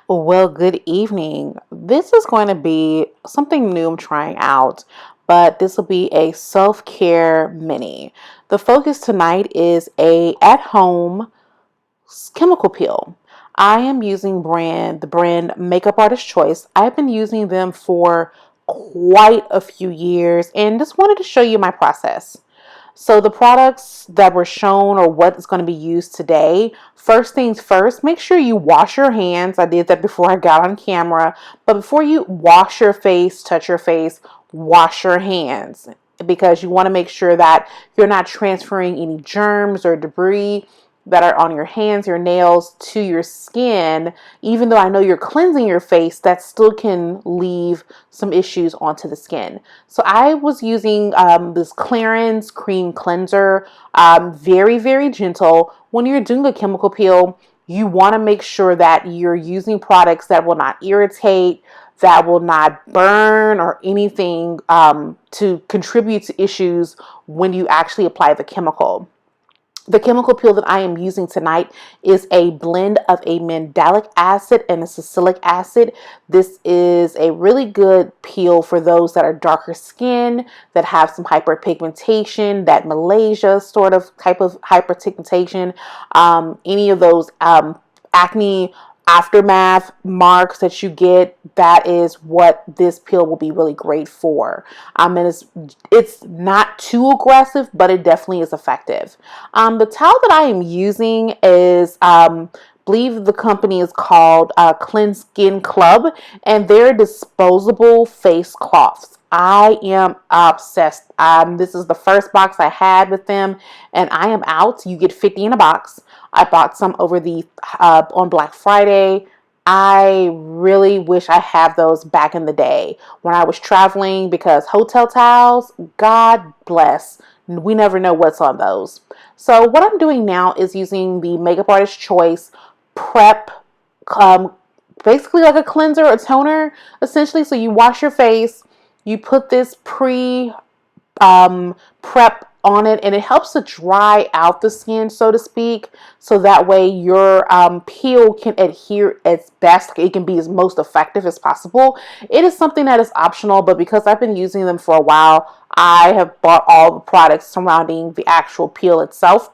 Well, good evening. This is going to be something new I'm trying out, but this will be a self-care mini. The focus tonight is a at-home chemical peel. I am using the brand Makeup Artist Choice. I've been using them for quite a few years and just wanted to show you my process. So the products that were shown or what is going to be used today, first things first, make sure you wash your hands. I did that before I got on camera. But before you wash your face, touch your face, wash your hands because you want to make sure that you're not transferring any germs or debris that are on your hands, your nails to your skin. Even though I know you're cleansing your face, that still can leave some issues onto the skin. So I was using this Clarins cream cleanser, very, very gentle. When you're doing a chemical peel, you want to make sure that you're using products that will not irritate, that will not burn or anything to contribute to issues when you actually apply the chemical. The chemical peel that I am using tonight is a blend of a mandelic acid and a salicylic acid. This is a really good peel for those that are darker skin, that have some hyperpigmentation, that Malaysia sort of type of hyperpigmentation, any of those acne aftermath marks that you get. That is what this peel will be really great for. And it's not too aggressive, but it definitely is effective. The towel that I am using is believe the company is called Clean Skin Club, and they're disposable face cloths. I am obsessed. This is the first box I had with them, and I am out. You get 50 in a box. I bought some over the on Black Friday. I really wish I had those back in the day when I was traveling because hotel towels, God bless, we never know what's on those. So what I'm doing now is using the Makeup Artist Choice Prep, um, basically like a cleanser, a toner, essentially. So you wash your face, you put this prep on it, and it helps to dry out the skin, so to speak, so that way your peel can adhere as best it can be, as most effective as possible. It is something that is optional, but because I've been using them for a while, I have bought all the products surrounding the actual peel itself.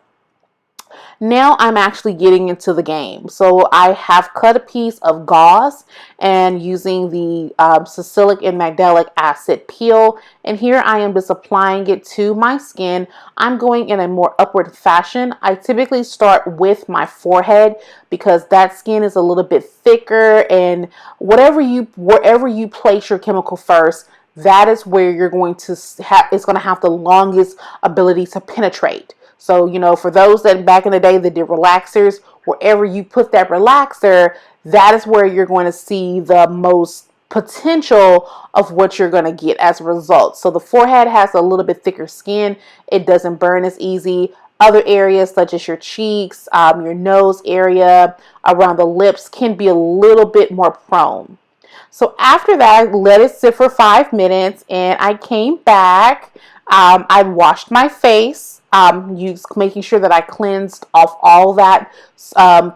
Now I'm actually getting into the game. So I have cut a piece of gauze and using the salicylic and magdalic acid peel. And here I am just applying it to my skin. I'm going in a more upward fashion. I typically start with my forehead because that skin is a little bit thicker, and wherever you place your chemical first, that is where you're going to have, it's going to have the longest ability to penetrate. So, for those that back in the day that did relaxers, wherever you put that relaxer, that is where you're going to see the most potential of what you're going to get as a result. So the forehead has a little bit thicker skin. It doesn't burn as easy. Other areas such as your cheeks, your nose area, around the lips can be a little bit more prone. So after that, I let it sit for 5 minutes, and I came back. I washed my face, making sure that I cleansed off all that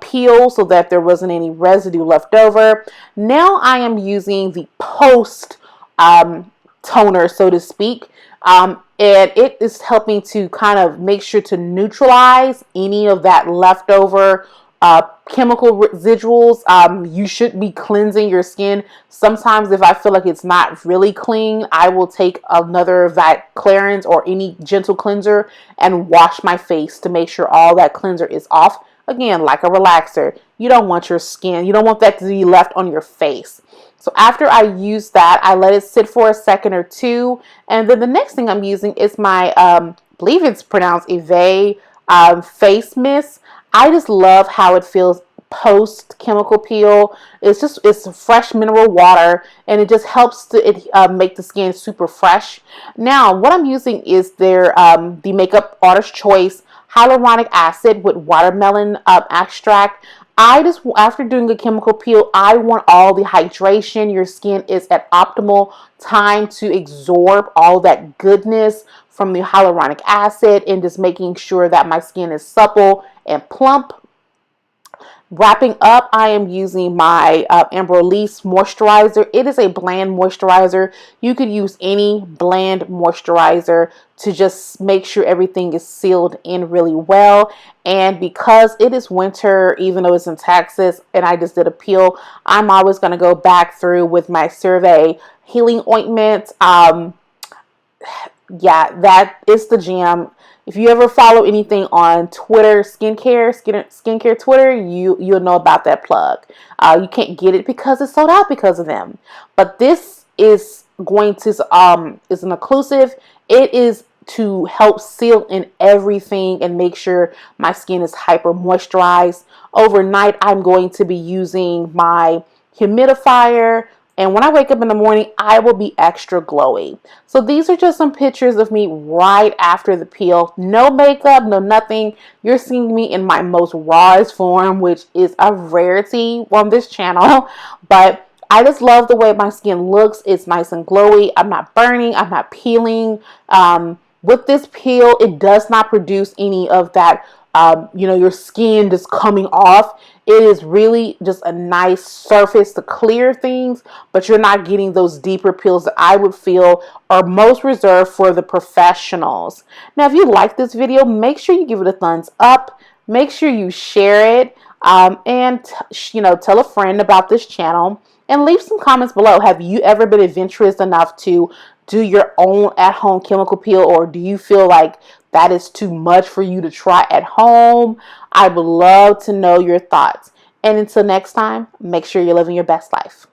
peel so that there wasn't any residue left over. Now I am using the post toner, so to speak. And it is helping to kind of make sure to neutralize any of that leftover chemical residuals. You should be cleansing your skin. Sometimes if I feel like it's not really clean, I will take another of that Clarins or any gentle cleanser and wash my face to make sure all that cleanser is off. Again, like a relaxer, you don't want you don't want that to be left on your face. So after I use that, I let it sit for a second or two. And then the next thing I'm using is my, I believe it's pronounced Eve face mist. I just love how it feels post chemical peel. It's fresh mineral water, and it just helps to make the skin super fresh. Now what I'm using is the Makeup Artist Choice hyaluronic acid with watermelon extract. After doing a chemical peel, I want all the hydration. Your skin is at optimal time to absorb all that goodness from the hyaluronic acid, and just making sure that my skin is supple and plump. Wrapping up, I am using my Amberlease moisturizer. It is a bland moisturizer. You could use any bland moisturizer to just make sure everything is sealed in really well. And because it is winter, even though it's in Texas and I just did a peel, I'm always going to go back through with my CeraVe healing ointment. Yeah, that is the jam. If you ever follow anything on Twitter, skincare Twitter, you'll know about that plug. You can't get it because it's sold out because of them. But this is going to is an occlusive. It is to help seal in everything and make sure my skin is hyper moisturized. Overnight, I'm going to be using my humidifier, and when I wake up in the morning, I will be extra glowy. So these are just some pictures of me right after the peel. No makeup, no nothing. You're seeing me in my most rawest form, which is a rarity on this channel. But I just love the way my skin looks. It's nice and glowy. I'm not burning. I'm not peeling. With this peel, it does not produce any of that, your skin just coming off. It is really just a nice surface to clear things, but you're not getting those deeper peels that I would feel are most reserved for the professionals. Now, if you like this video, make sure you give it a thumbs up. Make sure you share it, and tell a friend about this channel. And leave some comments below. Have you ever been adventurous enough to do your own at-home chemical peel, or do you feel like that is too much for you to try at home? I would love to know your thoughts. And until next time, make sure you're living your best life.